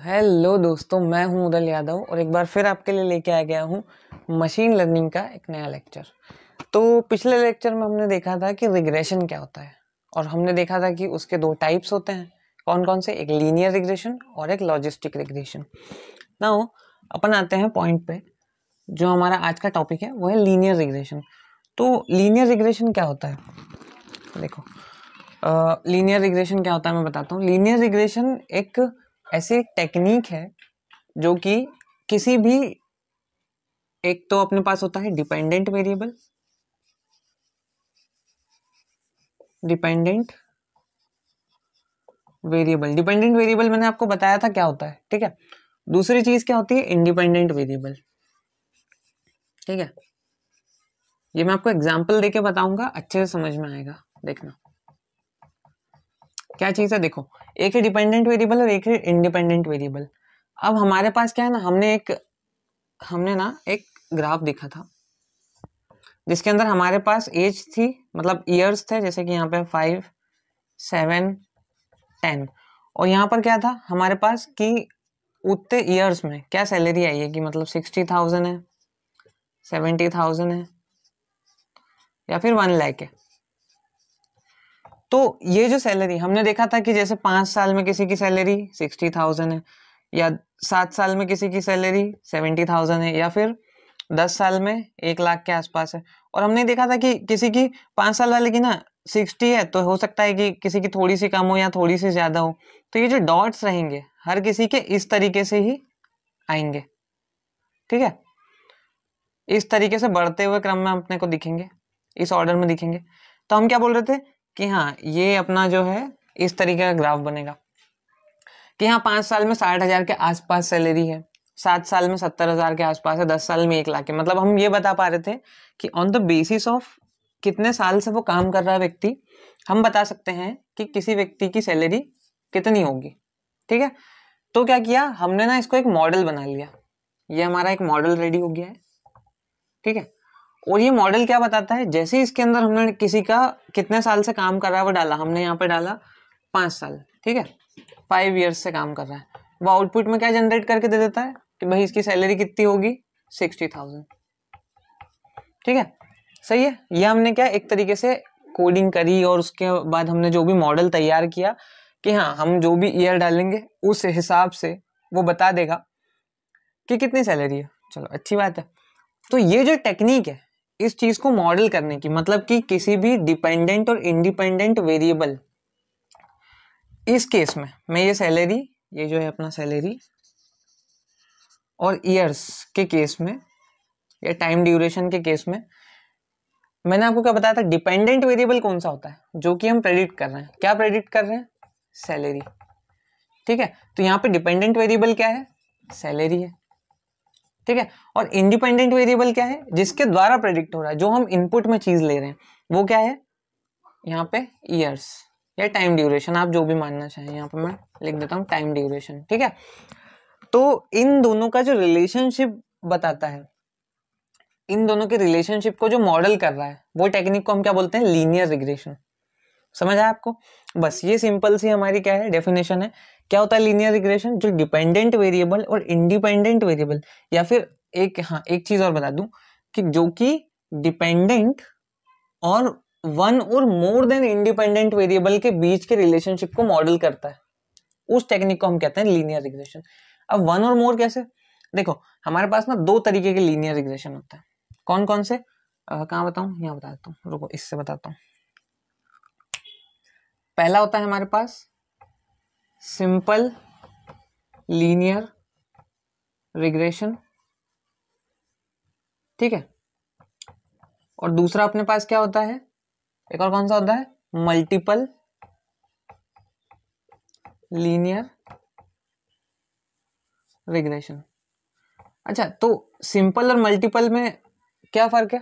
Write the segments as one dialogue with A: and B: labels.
A: Hello दोस्तों, मैं हूं उदल यादव और एक बार फिर आपके लिए लेके आ गया हूं मशीन लर्निंग का एक नया लेक्चर। तो पिछले लेक्चर में हमने देखा था कि रिग्रेशन क्या होता है और हमने देखा था कि उसके दो टाइप्स होते हैं। कौन कौन से? एक लीनियर रिग्रेशन और एक लॉजिस्टिक रिग्रेशन। नाउ अपन आते हैं पॉइंट पे। जो हमारा आज का टॉपिक है वो है लीनियर रिग्रेशन। तो लीनियर रिग्रेशन क्या होता है? देखो, लीनियर रिग्रेशन क्या होता है मैं बताता हूँ। लीनियर रिग्रेशन एक ऐसी टेक्निक है जो कि किसी भी एक तो अपने पास होता है डिपेंडेंट वेरिएबल, डिपेंडेंट वेरिएबल मैंने आपको बताया था क्या होता है, ठीक है। दूसरी चीज क्या होती है? इंडिपेंडेंट वेरिएबल, ठीक है। ये मैं आपको एग्जांपल देके बताऊंगा, अच्छे से समझ में आएगा। देखना क्या चीज है। देखो, एक है डिपेंडेंट वेरिएबल और एक है इंडिपेंडेंट वेरिएबल। अब हमारे पास क्या है ना, हमने ना एक ग्राफ देखा था जिसके अंदर हमारे पास एज थी, मतलब ईयर्स थे, जैसे कि यहाँ पे 5, 7, 10। और यहाँ पर क्या था हमारे पास कि उतने ईयर्स में क्या सैलरी आई है कि मतलब 60,000 है, 70,000 है या फिर 1 लाख है। तो ये जो सैलरी हमने देखा था कि जैसे 5 साल में किसी की सैलरी 60,000 है, या 7 साल में किसी की सैलरी 70,000 है, या फिर 10 साल में 1 लाख के आसपास है। और हमने देखा था कि किसी की 5 साल वाले की ना 60 है, तो हो सकता है कि किसी की थोड़ी सी कम हो या थोड़ी सी ज्यादा हो। तो ये जो डॉट्स रहेंगे हर किसी के इस तरीके से ही आएंगे, ठीक है। इस तरीके से बढ़ते हुए क्रम में अपने को दिखेंगे, इस ऑर्डर में दिखेंगे। तो हम क्या बोल रहे थे कि हाँ, ये अपना जो है इस तरीके का ग्राफ बनेगा कि हाँ 5 साल में 60,000 के आसपास सैलरी है, 7 साल में 70,000 के आसपास है, 10 साल में 1 लाख है। मतलब हम ये बता पा रहे थे कि ऑन द बेसिस ऑफ कितने साल से वो काम कर रहा है व्यक्ति, हम बता सकते हैं कि किसी व्यक्ति की सैलरी कितनी होगी, ठीक है। तो क्या किया हमने ना, इसको एक मॉडल बना लिया। ये हमारा एक मॉडल रेडी हो गया है, ठीक है। और ये मॉडल क्या बताता है, जैसे ही इसके अंदर हमने किसी का कितने साल से काम कर रहा है वो डाला, हमने यहाँ पे डाला 5 साल, ठीक है, 5 ईयर्स से काम कर रहा है। वो आउटपुट में क्या जनरेट करके दे देता है कि भाई इसकी सैलरी कितनी होगी, 60,000, ठीक है। सही है। ये हमने क्या एक तरीके से कोडिंग करी और उसके बाद हमने जो भी मॉडल तैयार किया कि हाँ हम जो भी ईयर डालेंगे उस हिसाब से वो बता देगा कि कितनी सैलरी है। चलो अच्छी बात है। तो ये जो टेक्निक है इस चीज को मॉडल करने की, मतलब कि किसी भी डिपेंडेंट और इंडिपेंडेंट वेरिएबल, इस केस में मैं ये सैलरी, ये जो है अपना सैलरी, और ईयर्स के केस में या टाइम ड्यूरेशन के केस में मैंने आपको क्या बताया था, डिपेंडेंट वेरिएबल कौन सा होता है जो कि हम प्रेडिक्ट कर रहे हैं। क्या प्रेडिक्ट कर रहे हैं? सैलरी, ठीक है। तो यहाँ पे डिपेंडेंट वेरिएबल क्या है? सैलरी है, ठीक है। और इंडिपेंडेंट वेरिएबल क्या है? जिसके द्वारा प्रेडिक्ट हो रहा है, जो हम इनपुट में चीज ले रहे हैं वो क्या है? यहाँ पे ईयर्स या टाइम ड्यूरेशन, आप जो भी मानना चाहें। यहाँ पे मैं लिख देता हूँ टाइम ड्यूरेशन, ठीक है। तो इन दोनों का जो रिलेशनशिप बताता है, इन दोनों के रिलेशनशिप को जो मॉडल कर रहा है, वो टेक्निक को हम क्या बोलते हैं? Linear regression. समझ आया आपको? बस ये सिंपल सी हमारी क्या है, डेफिनेशन है। क्या होता है लीनियर रिग्रेशन? जो डिपेंडेंट वेरिएबल और इंडिपेंडेंट वेरिएबल, या फिर एक चीज और बता दूं कि जो कि डिपेंडेंट और वन और मोर देन इंडिपेंडेंट वेरिएबल के बीच के रिलेशनशिप को मॉडल करता है, उस टेक्निक को हम कहते हैं लीनियर रिग्रेशन। अब वन और मोर कैसे? देखो, हमारे पास ना दो तरीके के लीनियर रिग्रेशन होता है। कौन कौन से? कहाँ बताऊं? यहाँ बता देता हूँ, रुको इससे बताता हूँ। पहला होता है हमारे पास सिंपल लीनियर रिग्रेशन, ठीक है। और दूसरा अपने पास क्या होता है, एक और कौन सा होता है? Multiple linear regression. अच्छा, तो सिंपल और मल्टीपल में क्या फर्क है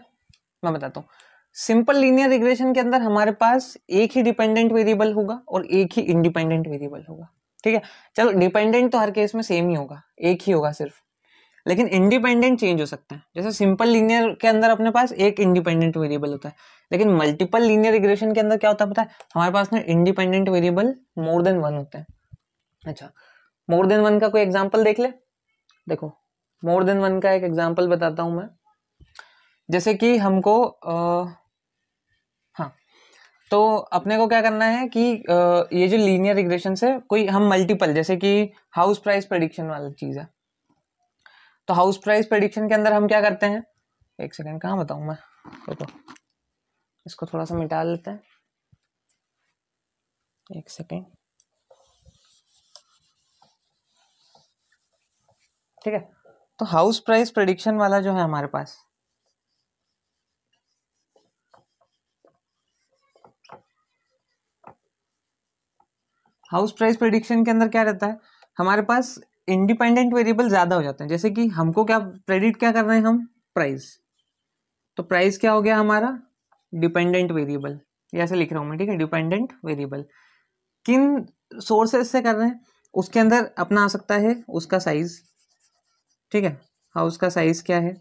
A: मैं बताता हूँ। सिंपल लीनियर रिग्रेशन के अंदर हमारे पास एक ही डिपेंडेंट वेरिएबल होगा और एक ही इंडिपेंडेंट वेरिएबल होगा, ठीक है। चलो, डिपेंडेंट तो हर केस में सेम ही होगा, एक ही होगा सिर्फ, लेकिन इंडिपेंडेंट चेंज हो सकता है। जैसे सिंपल लीनियर के अंदर अपने पास एक इंडिपेंडेंट वेरिएबल होता है, लेकिन मल्टीपल लीनियर रिग्रेशन के अंदर क्या होता है पता है? हमारे पास ना independent variable more than one होता है। अच्छा, मोर देन वन का कोई एग्जाम्पल देख ले। देखो मोर देन वन का एक एग्जाम्पल बताता हूं मैं। जैसे कि हमको हाँ, तो अपने को क्या करना है कि ये जो लीनियर रिग्रेशन से कोई हम मल्टीपल, जैसे कि हाउस प्राइस प्रेडिक्शन वाली चीज है, तो हाउस प्राइस प्रेडिक्शन के अंदर हम क्या करते हैं, एक सेकेंड कहाँ बताऊं मैं, देखो इसको थोड़ा सा मिटा लेते हैं, एक सेकेंड, ठीक है। तो हाउस प्राइस प्रेडिक्शन वाला जो है हमारे पास, हाउस प्राइस प्रेडिक्शन के अंदर क्या रहता है, हमारे पास इंडिपेंडेंट वेरिएबल ज्यादा हो जाते हैं। जैसे कि हमको क्या प्रेडिक्ट क्या कर रहे हैं हम, प्राइस, तो प्राइस क्या हो गया हमारा डिपेंडेंट वेरिएबल, ऐसे लिख रहा हूं मैं, ठीक है, डिपेंडेंट वेरिएबल। किन सोर्सेज से कर रहे हैं, उसके अंदर अपना आ सकता है उसका साइज, ठीक है, हाउस का साइज क्या है,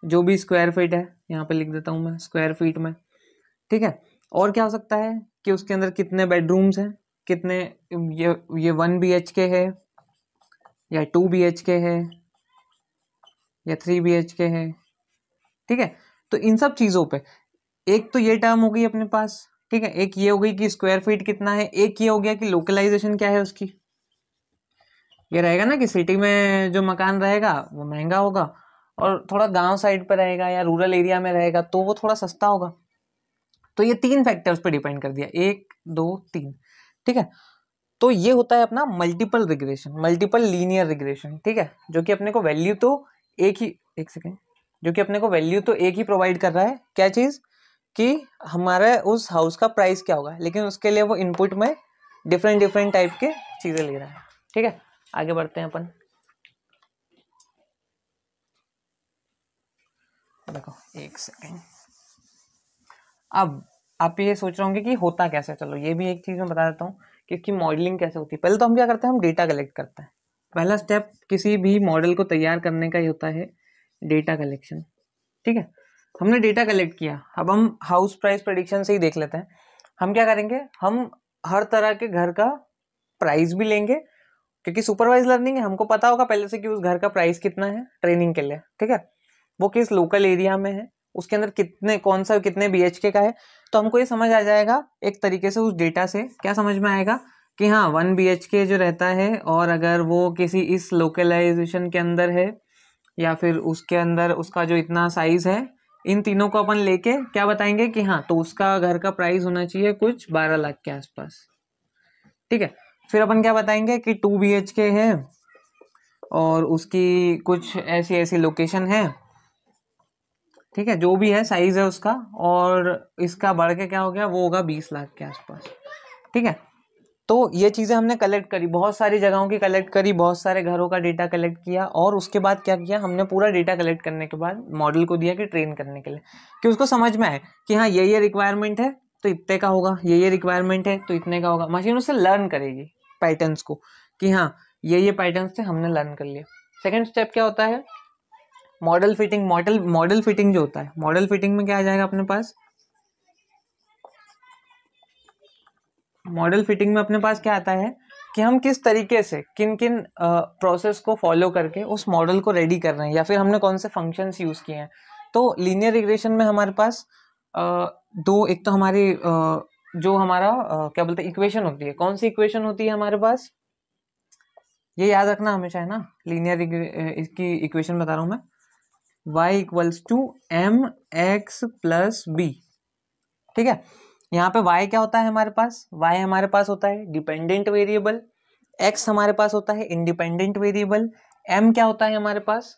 A: जो भी स्क्वायर फीट है, यहाँ पे लिख देता हूं मैं स्क्वायर फीट में, ठीक है। और क्या हो सकता है कि उसके अंदर कितने बेडरूम्स हैं, कितने, ये 1 BHK है या 2 BHK है या 3 BHK है, ठीक है। तो इन सब चीजों पे एक तो ये टर्म हो गई अपने पास, ठीक है, एक ये हो गई कि स्क्वायर फीट कितना है, एक ये हो गया कि लोकलाइजेशन क्या है उसकी। ये रहेगा ना कि सिटी में जो मकान रहेगा वो महंगा होगा, और थोड़ा गांव साइड पे रहेगा या रूरल एरिया में रहेगा तो वो थोड़ा सस्ता होगा। तो ये 3 फैक्टर्स पे डिपेंड कर दिया, 1 2 3, ठीक है। तो ये होता है अपना multiple regression, multiple linear regression, ठीक है, जो कि अपने को वैल्यू तो एक ही, एक सेकेंड, जो कि अपने को वैल्यू तो एक ही प्रोवाइड कर रहा है, क्या चीज, कि हमारा उस हाउस का प्राइस क्या होगा, लेकिन उसके लिए वो इनपुट में डिफरेंट डिफरेंट टाइप के चीजें ले रहा है, ठीक है। आगे बढ़ते हैं अपन। देखो एक सेकेंड, अब आप ये सोच रहे होंगे कि होता कैसे, चलो ये भी एक चीज मैं बता देता हूँ कि इसकी मॉडलिंग कैसे होती है। पहले तो हम क्या करते हैं, हम डेटा कलेक्ट करते हैं। पहला स्टेप किसी भी मॉडल को तैयार करने का ही होता है डेटा कलेक्शन, ठीक है। हमने डेटा कलेक्ट किया, अब हम हाउस प्राइस प्रेडिक्शन से ही देख लेते हैं। हम क्या करेंगे, हम हर तरह के घर का प्राइस भी लेंगे, क्योंकि सुपरवाइज लर्निंग है, हमको पता होगा पहले से कि उस घर का प्राइस कितना है ट्रेनिंग के लिए, ठीक है, वो किस लोकल एरिया में है, उसके अंदर कितने, कौन सा कितने BHK का है। तो हमको ये समझ आ जाएगा एक तरीके से, उस डेटा से क्या समझ में आएगा कि हाँ 1 BHK जो रहता है, और अगर वो किसी इस लोकलाइजेशन के अंदर है, या फिर उसके अंदर उसका जो इतना साइज है, इन तीनों को अपन लेके क्या बताएंगे कि हाँ तो उसका घर का प्राइस होना चाहिए कुछ 12 लाख के आसपास, ठीक है। फिर अपन क्या बताएंगे कि 2 BHK है और उसकी कुछ ऐसी ऐसी लोकेशन है, ठीक है, जो भी है साइज है उसका, और इसका बढ़ के क्या हो गया, वो होगा 20 लाख के आसपास, ठीक है। तो ये चीजें हमने कलेक्ट करी, बहुत सारी जगहों की कलेक्ट करी, बहुत सारे घरों का डेटा कलेक्ट किया, और उसके बाद क्या किया हमने, पूरा डेटा कलेक्ट करने के बाद मॉडल को दिया कि ट्रेन करने के लिए, कि उसको समझ में आए कि हाँ ये रिक्वायरमेंट है तो इतने का होगा, ये रिक्वायरमेंट है तो इतने का होगा। मशीन उससे लर्न करेगी पैटर्न्स को, कि हाँ ये पैटर्न्स थे, हमने लर्न कर लिया। सेकेंड स्टेप क्या होता है, मॉडल फिटिंग। मॉडल फिटिंग जो होता है, मॉडल फिटिंग में क्या आ जाएगा अपने पास, मॉडल फिटिंग में अपने पास क्या आता है कि हम किस तरीके से किन किन प्रोसेस को फॉलो करके उस मॉडल को रेडी कर रहे हैं, या फिर हमने कौन से फंक्शंस यूज किए हैं। तो लीनियर रिग्रेशन में हमारे पास दो, एक तो हमारी जो हमारा क्या बोलते हैं इक्वेशन होती है, कौन सी इक्वेशन होती है हमारे पास, ये याद रखना हमेशा है ना, लीनियर इसकी इक्वेशन बता रहा हूं मैं, y=mx+b, ठीक है। यहाँ पे y क्या होता है हमारे पास, y हमारे पास होता है डिपेंडेंट वेरिएबल, x हमारे पास होता है इंडिपेंडेंट वेरिएबल, m क्या होता है हमारे पास,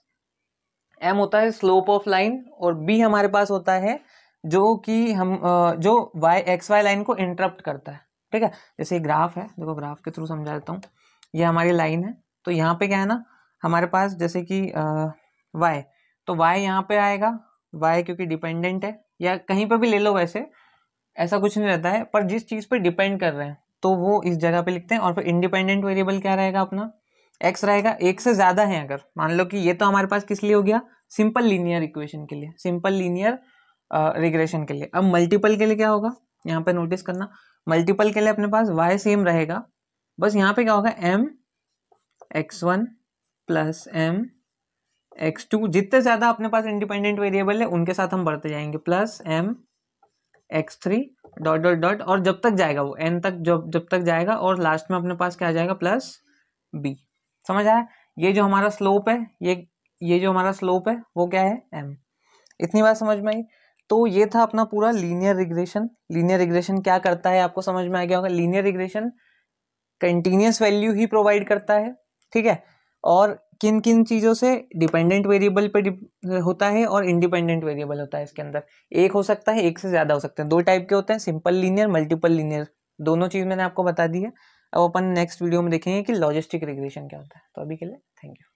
A: m होता है स्लोप ऑफ लाइन, और b हमारे पास होता है जो कि हम जो xy लाइन को इंटरप्ट करता है, ठीक है। जैसे ग्राफ है, देखो ग्राफ के थ्रू समझा देता हूँ, ये हमारी लाइन है, तो यहाँ पे क्या है ना हमारे पास, जैसे कि y, तो y यहाँ पे आएगा, y क्योंकि डिपेंडेंट है, या कहीं पर भी ले लो, वैसे ऐसा कुछ नहीं रहता है, पर जिस चीज पे डिपेंड कर रहे हैं तो वो इस जगह पे लिखते हैं। और फिर इंडिपेंडेंट वेरिएबल क्या रहेगा अपना, x रहेगा, एक से ज्यादा है अगर मान लो कि ये तो हमारे पास किस लिए हो गया, सिंपल लीनियर इक्वेशन के लिए, सिंपल लीनियर रिग्रेशन के लिए। अब मल्टीपल के लिए क्या होगा, यहाँ पे नोटिस करना, मल्टीपल के लिए अपने पास y सेम रहेगा, बस यहाँ पे क्या होगा m x1 plus m x2, जितने ज़्यादा अपने पास इंडिपेंडेंट वेरिएबल है उनके साथ हम बढ़ते जाएंगे, plus m x3 dot dot dot, और जब तक जाएगा वो n तक, जब तक जाएगा, और लास्ट में अपने पास क्या आ जाएगा, प्लस b। समझ आया? ये जो हमारा स्लोप है, ये जो हमारा स्लोप है वो क्या है, m। इतनी बात समझ में आई? तो ये था अपना पूरा लीनियर रिग्रेशन। लीनियर रिग्रेशन क्या करता है आपको समझ में आ गया होगा। लीनियर रिग्रेशन कंटिन्यूअस वैल्यू ही प्रोवाइड करता है, ठीक है, और किन किन चीज़ों से, डिपेंडेंट वेरिएबल पे होता है और इंडिपेंडेंट वेरिएबल होता है इसके अंदर। एक हो सकता है, एक से ज़्यादा हो सकते हैं, दो टाइप के होते हैं, सिंपल लीनियर, मल्टीपल लीनियर, दोनों चीज़ मैंने आपको बता दी है। अब अपन नेक्स्ट वीडियो में देखेंगे कि लॉजिस्टिक रिग्रेशन क्या होता है। तो अभी के लिए थैंक यू।